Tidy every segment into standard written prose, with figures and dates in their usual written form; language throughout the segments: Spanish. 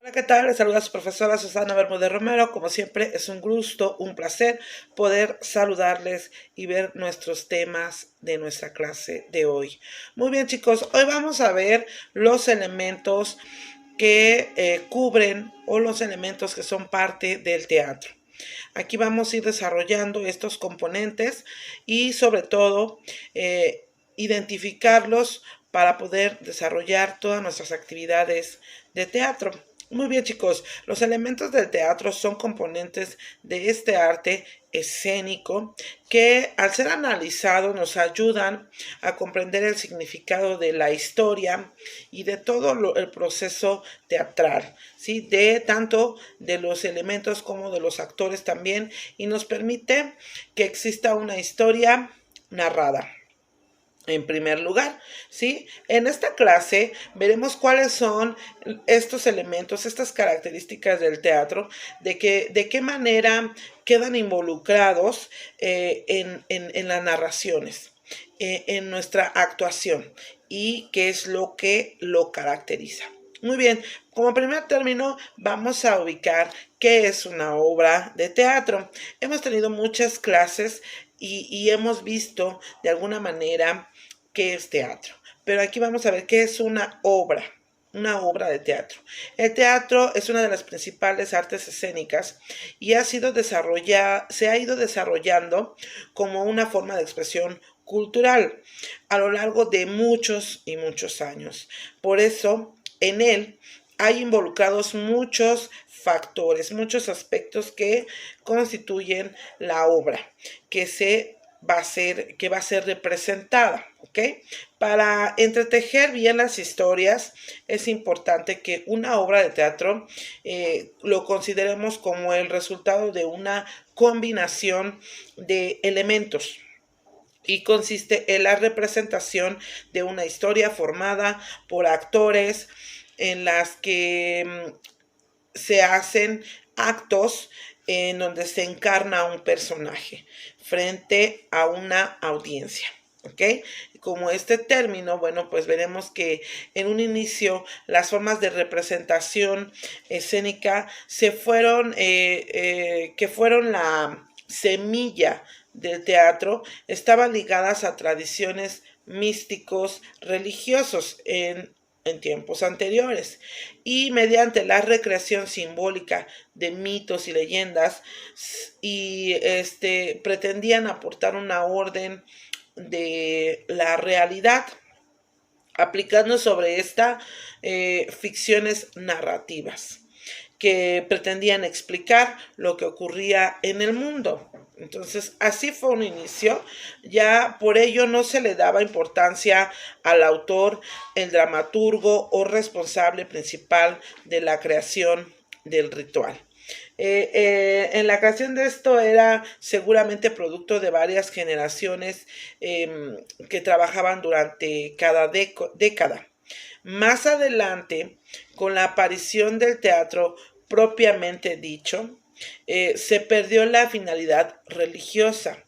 Hola, ¿qué tal? Les saluda su profesora Susana Bermúdez Romero. Como siempre, es un gusto, un placer poder saludarles y ver nuestros temas de nuestra clase de hoy. Muy bien, chicos, hoy vamos a ver los elementos que cubren o los elementos que son parte del teatro. Aquí vamos a ir desarrollando estos componentes y sobre todo identificarlos para poder desarrollar todas nuestras actividades de teatro. Muy bien, chicos, los elementos del teatro son componentes de este arte escénico que al ser analizados nos ayudan a comprender el significado de la historia y de todo el proceso teatral, ¿sí? De tanto de los elementos como de los actores también, y nos permite que exista una historia narrada. En primer lugar, ¿sí? En esta clase veremos cuáles son estos elementos, estas características del teatro, de qué manera quedan involucrados en las narraciones, en nuestra actuación y qué es lo que lo caracteriza. Muy bien, como primer término vamos a ubicar qué es una obra de teatro. Hemos tenido muchas clases y hemos visto de alguna manera qué es teatro. Pero aquí vamos a ver qué es una obra de teatro. El teatro es una de las principales artes escénicas y se ha ido desarrollando como una forma de expresión cultural a lo largo de muchos y muchos años. Por eso, en él hay involucrados muchos factores, muchos aspectos que constituyen la obra que va a ser representada, ¿ok? Para entretejer bien las historias es importante que una obra de teatro lo consideremos como el resultado de una combinación de elementos y consiste en la representación de una historia formada por actores en las que se hacen actos en donde se encarna un personaje frente a una audiencia. ¿Ok? Como este término, bueno, pues veremos que en un inicio las formas de representación escénica que fueron la semilla del teatro, estaban ligadas a tradiciones místicos religiosos en tiempos anteriores, y mediante la recreación simbólica de mitos y leyendas pretendían aportar una orden de la realidad, aplicando sobre esta ficciones narrativas que pretendían explicar lo que ocurría en el mundo. Entonces, así fue un inicio. Ya por ello no se le daba importancia al autor, el dramaturgo o responsable principal de la creación del ritual. En la creación de esto era seguramente producto de varias generaciones que trabajaban durante cada década. Más adelante, con la aparición del teatro propiamente dicho, se perdió la finalidad religiosa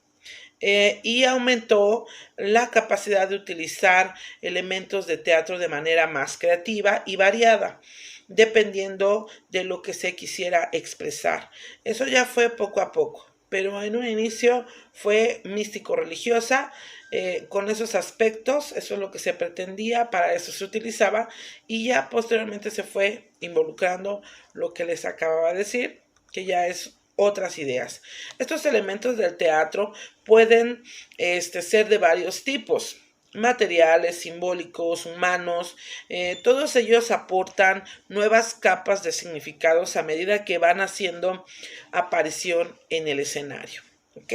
y aumentó la capacidad de utilizar elementos de teatro de manera más creativa y variada, dependiendo de lo que se quisiera expresar. Eso ya fue poco a poco, pero en un inicio fue místico-religiosa, con esos aspectos. Eso es lo que se pretendía, para eso se utilizaba, y ya posteriormente se fue involucrando lo que les acababa de decir, que ya es otras ideas. Estos elementos del teatro pueden ser de varios tipos: materiales, simbólicos, humanos. Todos ellos aportan nuevas capas de significados a medida que van haciendo aparición en el escenario. ¿Ok?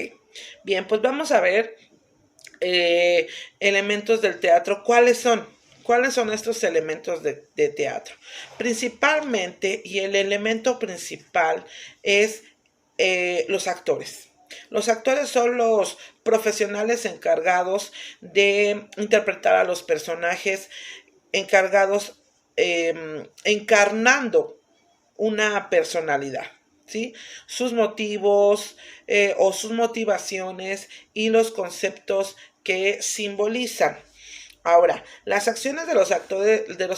Bien, pues vamos a ver elementos del teatro. ¿Cuáles son? ¿Cuáles son estos elementos de teatro? Principalmente, y el elemento principal es los actores. Los actores son los profesionales encargados de interpretar a los personajes, encargados encarnando una personalidad, ¿sí? Sus motivos o sus motivaciones y los conceptos que simbolizan. Ahora, las acciones de los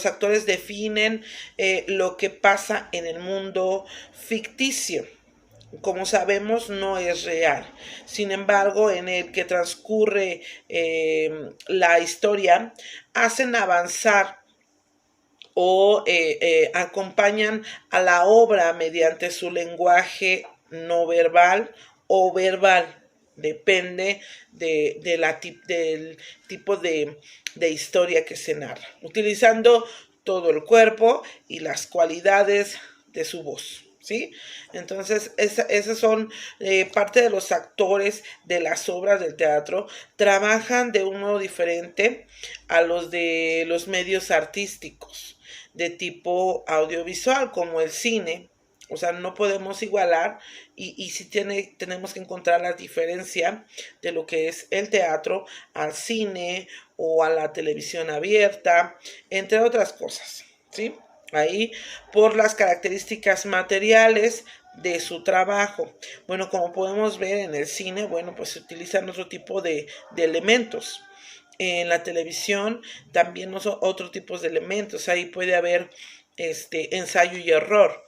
actores definen lo que pasa en el mundo ficticio. Como sabemos, no es real. Sin embargo, en el que transcurre la historia, hacen avanzar o acompañan a la obra mediante su lenguaje no verbal o verbal. Depende del tipo de historia que se narra, utilizando todo el cuerpo y las cualidades de su voz. ¿Sí? Entonces, esos son parte de los actores de las obras del teatro. Trabajan de un modo diferente a los de los medios artísticos de tipo audiovisual, como el cine. O sea, no podemos igualar y sí tenemos que encontrar la diferencia de lo que es el teatro al cine o a la televisión abierta, entre otras cosas, ¿sí? Ahí por las características materiales de su trabajo. Bueno, como podemos ver en el cine, bueno, pues se utilizan otro tipo de elementos. En la televisión también no son otros tipos de elementos. Ahí puede haber ensayo y error.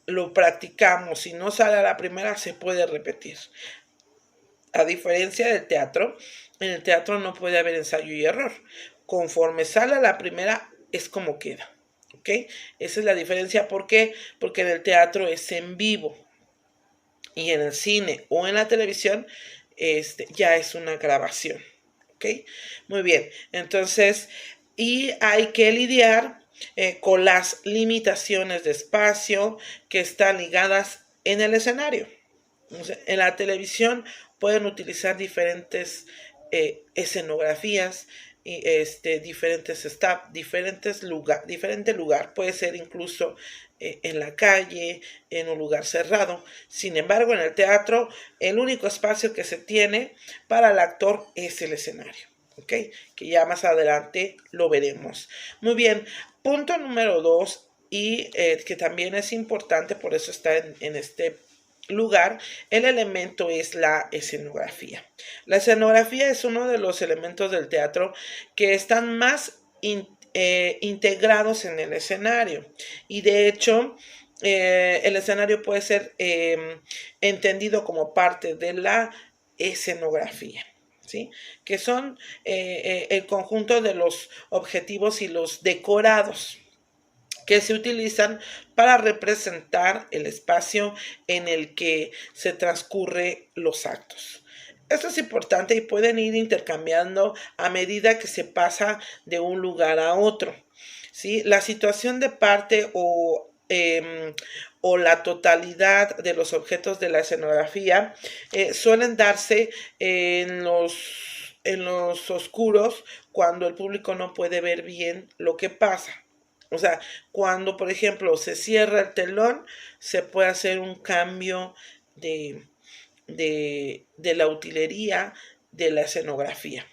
Lo practicamos, si no sale a la primera se puede repetir. A diferencia del teatro, en el teatro no puede haber ensayo y error. Conforme sale a la primera es como queda. ¿Ok? Esa es la diferencia. ¿Por qué? Porque en el teatro es en vivo y en el cine o en la televisión ya es una grabación. ¿Ok? Muy bien. Entonces, y hay que lidiar con las limitaciones de espacio que están ligadas en el escenario. O sea, en la televisión pueden utilizar diferentes escenografías y diferentes staff, diferente lugar, puede ser incluso en la calle, en un lugar cerrado. Sin embargo, en el teatro, el único espacio que se tiene para el actor es el escenario. ¿Ok? Que ya más adelante lo veremos. Muy bien, punto número 2, y que también es importante, por eso está en este lugar, el elemento es la escenografía. La escenografía es uno de los elementos del teatro que están más integrados en el escenario, y de hecho el escenario puede ser entendido como parte de la escenografía. ¿Sí? Que son el conjunto de los objetivos y los decorados que se utilizan para representar el espacio en el que se transcurre los actos. Esto es importante y pueden ir intercambiando a medida que se pasa de un lugar a otro. ¿Sí? La situación de parte o la totalidad de los objetos de la escenografía suelen darse en los oscuros, cuando el público no puede ver bien lo que pasa. O sea, cuando, por ejemplo, se cierra el telón, se puede hacer un cambio de la utilería de la escenografía.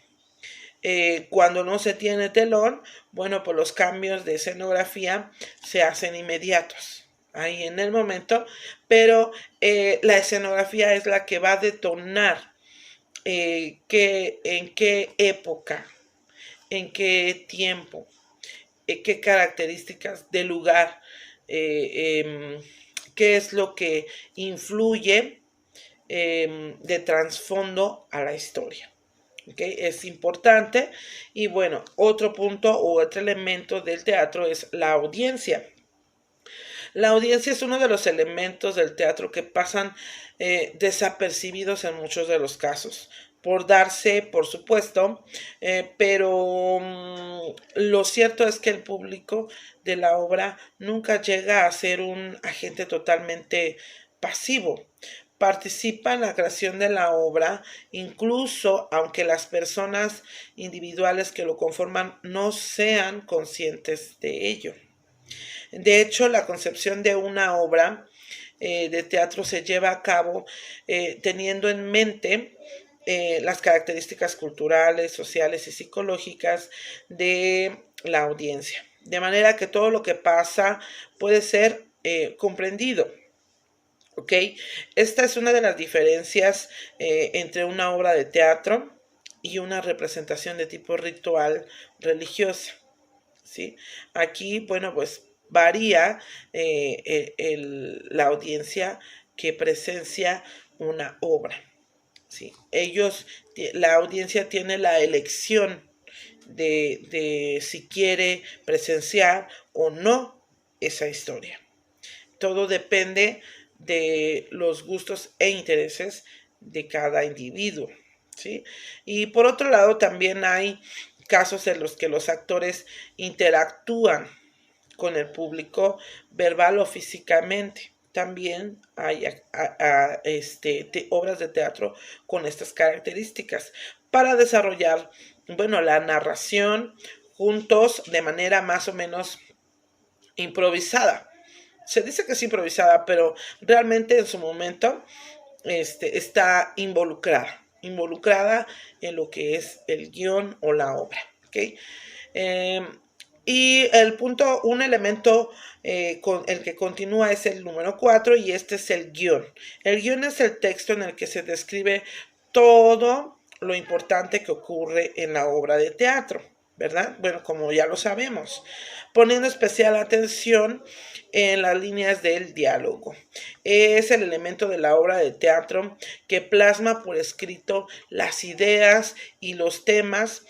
Cuando no se tiene telón, bueno, pues los cambios de escenografía se hacen inmediatos, ahí en el momento, pero la escenografía es la que va a detonar en qué época, en qué tiempo, qué características del lugar, qué es lo que influye de trasfondo a la historia. ¿Okay? Es importante. Y bueno, otro punto u otro elemento del teatro es la audiencia. La audiencia es uno de los elementos del teatro que pasan desapercibidos en muchos de los casos, por darse, por supuesto, pero lo cierto es que el público de la obra nunca llega a ser un agente totalmente pasivo. Participa en la creación de la obra, incluso aunque las personas individuales que lo conforman no sean conscientes de ello. De hecho, la concepción de una obra de teatro se lleva a cabo teniendo en mente las características culturales, sociales y psicológicas de la audiencia. De manera que todo lo que pasa puede ser comprendido. ¿Ok? Esta es una de las diferencias entre una obra de teatro y una representación de tipo ritual religiosa, ¿sí? Aquí, bueno, pues varía la audiencia que presencia una obra, ¿sí? La audiencia tiene la elección de si quiere presenciar o no esa historia. Todo depende de los gustos e intereses de cada individuo, ¿sí? Y por otro lado, también hay casos en los que los actores interactúan con el público verbal o físicamente. También hay obras de teatro con estas características para desarrollar, bueno, la narración juntos de manera más o menos improvisada. Se dice que es improvisada, pero realmente en su momento está involucrada en lo que es el guión o la obra. ¿Okay? Y un elemento con el que continúa es el número 4 y este es el guión. El guión es el texto en el que se describe todo lo importante que ocurre en la obra de teatro, ¿verdad? Bueno, como ya lo sabemos, poniendo especial atención en las líneas del diálogo. Es el elemento de la obra de teatro que plasma por escrito las ideas y los temas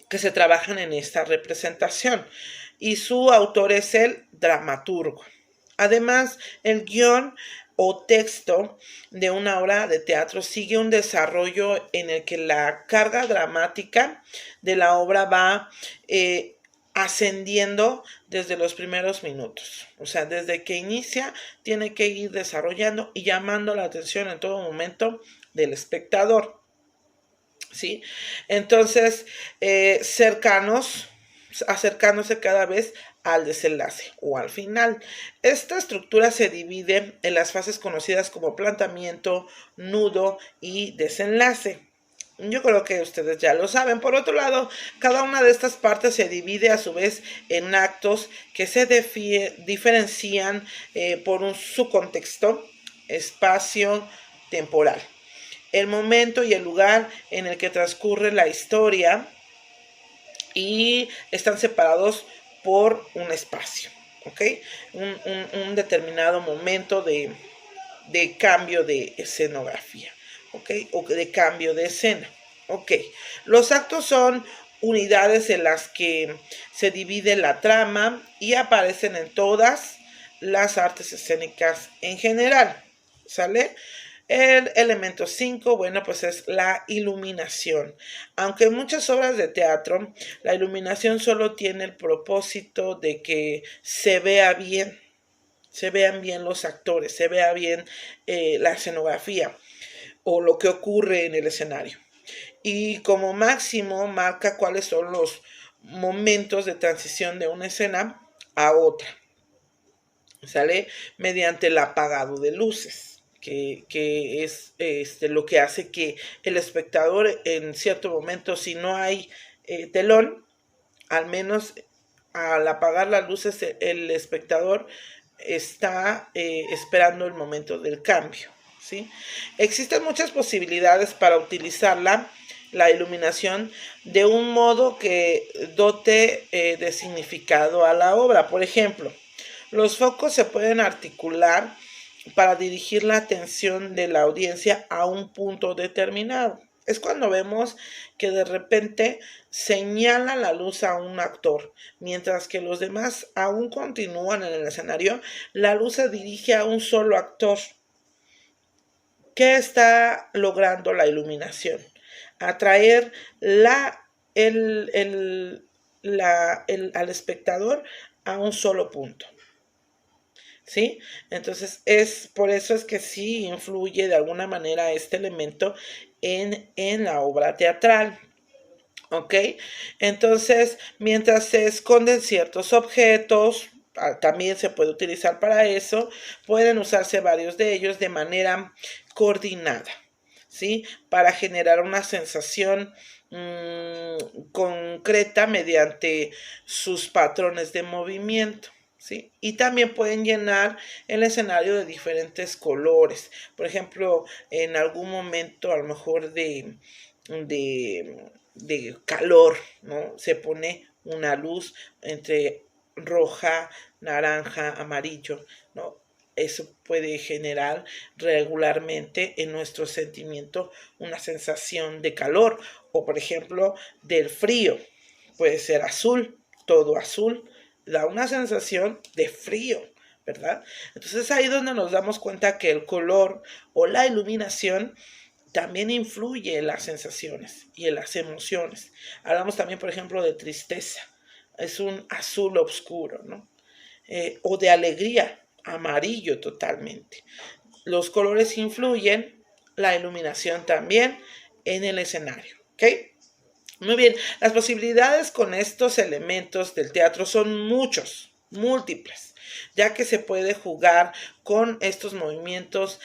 que se trabajan en esta representación. Y su autor es el dramaturgo. Además, el guión o texto de una obra de teatro sigue un desarrollo en el que la carga dramática de la obra va ascendiendo desde los primeros minutos. O sea, desde que inicia, tiene que ir desarrollando y llamando la atención en todo momento del espectador. ¿Sí? Entonces, acercándose cada vez al desenlace o al final. Esta estructura se divide en las fases conocidas como planteamiento, nudo y desenlace. Yo creo que ustedes ya lo saben. Por otro lado, cada una de estas partes se divide a su vez en actos que se diferencian por su contexto, espacio, temporal, el momento y el lugar en el que transcurre la historia y están separados por un espacio, ¿ok? Un determinado momento de cambio de escenografía, ¿ok? O de cambio de escena, ¿ok? Los actos son unidades en las que se divide la trama y aparecen en todas las artes escénicas en general, ¿sale? El elemento 5, bueno, pues es la iluminación. Aunque en muchas obras de teatro, la iluminación solo tiene el propósito de que se vean bien los actores, se vea bien la escenografía o lo que ocurre en el escenario. Y como máximo marca cuáles son los momentos de transición de una escena a otra, ¿sale? Mediante el apagado de luces. Que es lo que hace que el espectador en cierto momento, si no hay telón, al menos al apagar las luces, el espectador está esperando el momento del cambio, ¿sí? Existen muchas posibilidades para utilizarla, la iluminación, de un modo que dote de significado a la obra. Por ejemplo, los focos se pueden articular para dirigir la atención de la audiencia a un punto determinado. Es cuando vemos que de repente señala la luz a un actor, mientras que los demás aún continúan en el escenario, la luz se dirige a un solo actor. ¿Qué está logrando la iluminación? Atraer al espectador a un solo punto. ¿Sí? Entonces por eso es que sí influye de alguna manera este elemento en la obra teatral. ¿Ok? Entonces, mientras se esconden ciertos objetos, también se puede utilizar para eso, pueden usarse varios de ellos de manera coordinada, ¿sí? Para generar una sensación concreta mediante sus patrones de movimiento. ¿Sí? Y también pueden llenar el escenario de diferentes colores. Por ejemplo, en algún momento a lo mejor de calor, ¿no? Se pone una luz entre roja, naranja, amarillo, ¿no? Eso puede generar regularmente en nuestro sentimiento una sensación de calor o, por ejemplo, del frío. Puede ser azul, todo azul, da una sensación de frío, ¿verdad? Entonces es ahí donde nos damos cuenta que el color o la iluminación también influye en las sensaciones y en las emociones. Hablamos también, por ejemplo, de tristeza. Es un azul oscuro, ¿no? O de alegría, amarillo totalmente. Los colores influyen, la iluminación también en el escenario, ¿ok? Muy bien, las posibilidades con estos elementos del teatro son muchos, múltiples, ya que se puede jugar con estos movimientos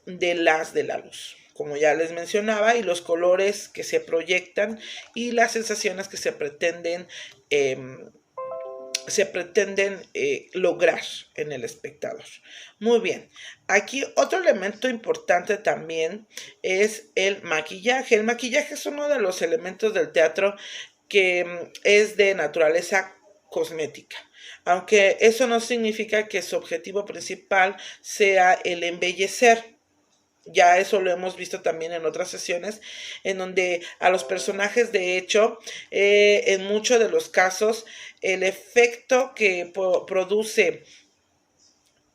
de la luz, como ya les mencionaba, y los colores que se proyectan y las sensaciones que se pretenden lograr en el espectador. Muy bien, aquí otro elemento importante también es el maquillaje. El maquillaje es uno de los elementos del teatro que es de naturaleza cosmética, aunque eso no significa que su objetivo principal sea el embellecer. Ya eso lo hemos visto también en otras sesiones, en donde a los personajes, de hecho, en muchos de los casos, el efecto que produce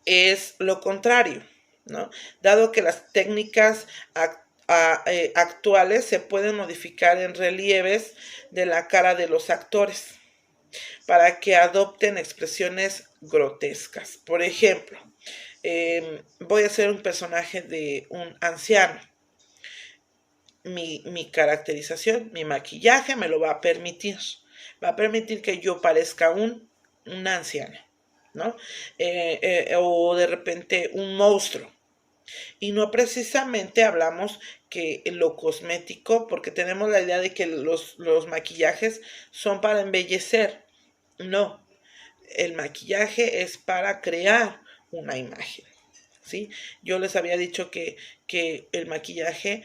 es lo contrario, ¿no? Dado que las técnicas actuales se pueden modificar en relieves de la cara de los actores para que adopten expresiones grotescas. Por ejemplo, voy a ser un personaje de un anciano. Mi caracterización, mi maquillaje me lo va a permitir. Va a permitir que yo parezca una anciana, ¿no? O de repente un monstruo. Y no precisamente hablamos que lo cosmético, porque tenemos la idea de que los maquillajes son para embellecer. No, el maquillaje es para crear una imagen, ¿sí? Yo les había dicho que el maquillaje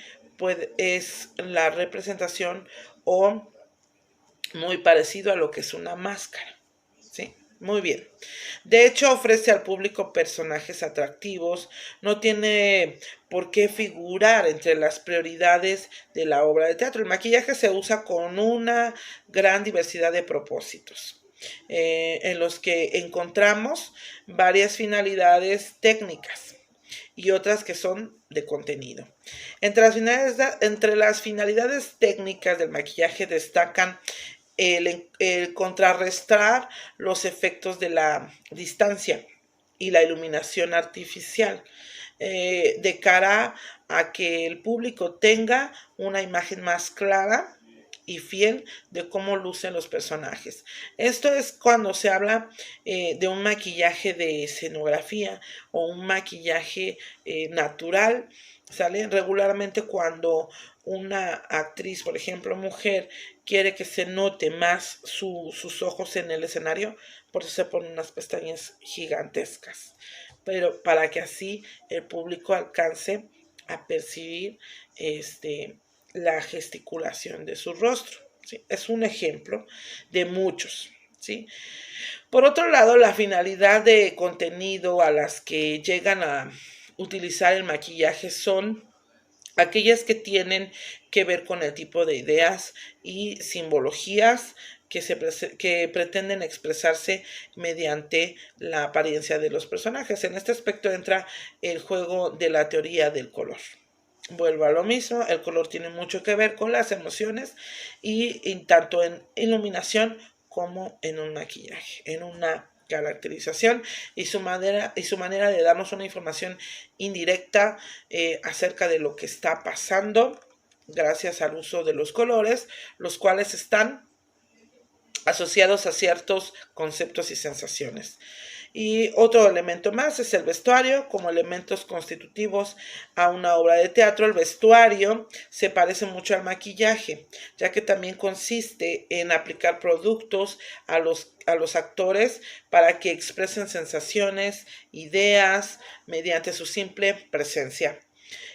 es la representación o muy parecido a lo que es una máscara, ¿sí? Muy bien. De hecho, ofrece al público personajes atractivos, no tiene por qué figurar entre las prioridades de la obra de teatro. El maquillaje se usa con una gran diversidad de propósitos, en los que encontramos varias finalidades técnicas y otras que son de contenido. Entre las finalidades técnicas del maquillaje destacan el contrarrestar los efectos de la distancia y la iluminación artificial, de cara a que el público tenga una imagen más clara y fiel de cómo lucen los personajes. Esto es cuando se habla de un maquillaje de escenografía o un maquillaje natural. Sale regularmente cuando una actriz, por ejemplo, mujer, quiere que se note más sus ojos en el escenario, por eso se ponen unas pestañas gigantescas, pero para que así el público alcance a percibir la gesticulación de su rostro, ¿sí? Es un ejemplo de muchos, ¿sí? Por otro lado, la finalidad de contenido a las que llegan a utilizar el maquillaje son aquellas que tienen que ver con el tipo de ideas y simbologías que pretenden expresarse mediante la apariencia de los personajes. En este aspecto entra el juego de la teoría del color. Vuelvo a lo mismo, el color tiene mucho que ver con las emociones y tanto en iluminación como en un maquillaje, en una caracterización y su manera de darnos una información indirecta acerca de lo que está pasando gracias al uso de los colores, los cuales están asociados a ciertos conceptos y sensaciones. Y otro elemento más es el vestuario, como elementos constitutivos a una obra de teatro. El vestuario se parece mucho al maquillaje, ya que también consiste en aplicar productos a los actores para que expresen sensaciones, ideas, mediante su simple presencia.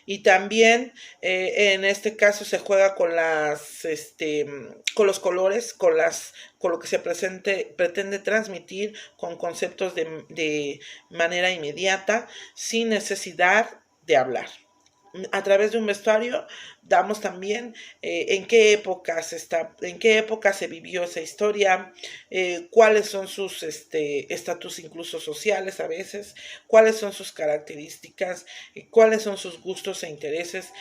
Y también en este caso se juega con con los colores, con lo que se pretende transmitir, con conceptos de manera inmediata, sin necesidad de hablar. A través de un vestuario damos también en qué época se vivió esa historia, cuáles son sus estatus incluso sociales a veces, cuáles son sus características, cuáles son sus gustos e intereses,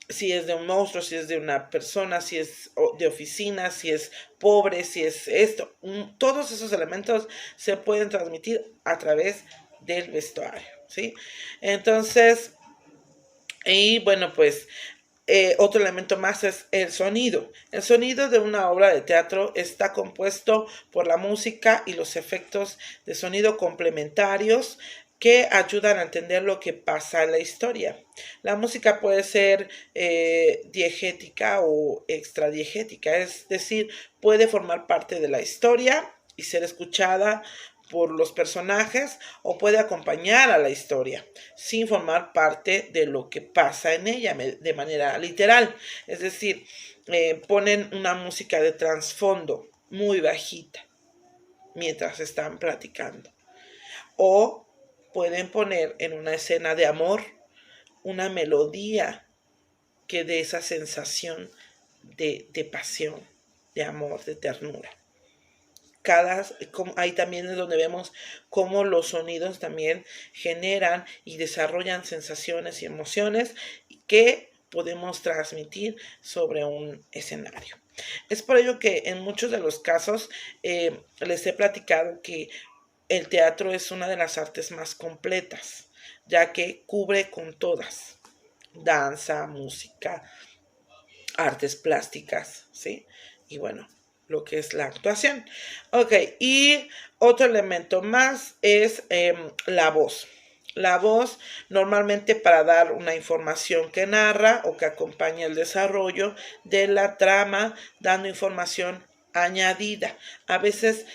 si es de un monstruo, si es de una persona, si es de oficina, si es pobre, si es esto. Todos esos elementos se pueden transmitir a través del vestuario, ¿sí? Entonces, y bueno, pues otro elemento más es el sonido. El sonido de una obra de teatro está compuesto por la música y los efectos de sonido complementarios que ayudan a entender lo que pasa en la historia. La música puede ser diegética o extradiegética, es decir, puede formar parte de la historia y ser escuchada por los personajes o puede acompañar a la historia sin formar parte de lo que pasa en ella de manera literal. Es decir, ponen una música de trasfondo muy bajita mientras están platicando. O pueden poner en una escena de amor una melodía que dé esa sensación de pasión, de amor, de ternura. Ahí también es donde vemos cómo los sonidos también generan y desarrollan sensaciones y emociones que podemos transmitir sobre un escenario. Es por ello que en muchos de los casos les he platicado que el teatro es una de las artes más completas, ya que cubre con todas: danza, música, artes plásticas, ¿sí? Y bueno, lo que es la actuación. Ok, y otro elemento más es la voz. La voz normalmente para dar una información que narra o que acompaña el desarrollo de la trama, dando información añadida. A veces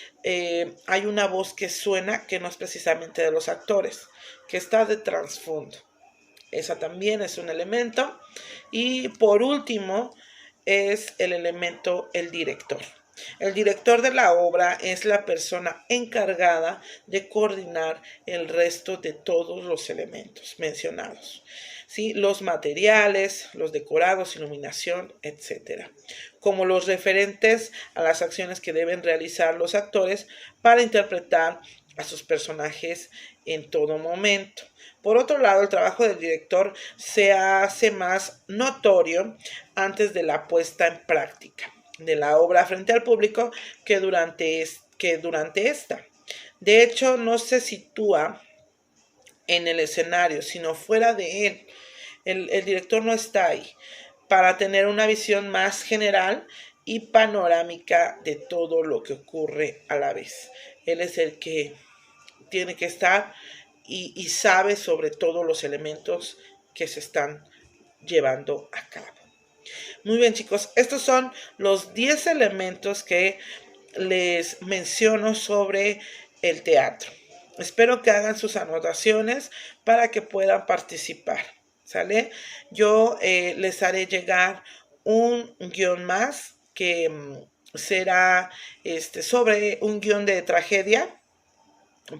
hay una voz que suena que no es precisamente de los actores, que está de trasfondo. Esa también es un elemento. Y por último es el elemento el director. El director de la obra es la persona encargada de coordinar el resto de todos los elementos mencionados, ¿sí? Los materiales, los decorados, iluminación, etc. Como los referentes a las acciones que deben realizar los actores para interpretar a sus personajes en todo momento. Por otro lado, el trabajo del director se hace más notorio antes de la puesta en práctica de la obra frente al público que durante esta. De hecho, no se sitúa en el escenario, sino fuera de él. El director no está ahí para tener una visión más general y panorámica de todo lo que ocurre a la vez. Él es el que tiene que estar y sabe sobre todos los elementos que se están llevando a cabo. Muy bien, chicos, estos son los 10 elementos que les menciono sobre el teatro. Espero que hagan sus anotaciones para que puedan participar, ¿sale? Yo les haré llegar un guión más que será sobre un guión de tragedia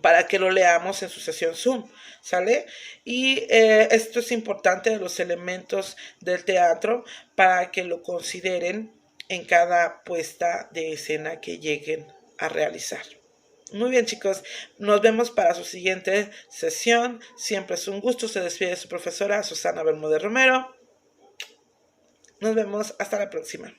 para que lo leamos en su sesión Zoom, ¿sale? Y esto es importante de los elementos del teatro para que lo consideren en cada puesta de escena que lleguen a realizar. Muy bien, chicos, nos vemos para su siguiente sesión. Siempre es un gusto. Se despide su profesora Susana Bermúdez Romero. Nos vemos hasta la próxima.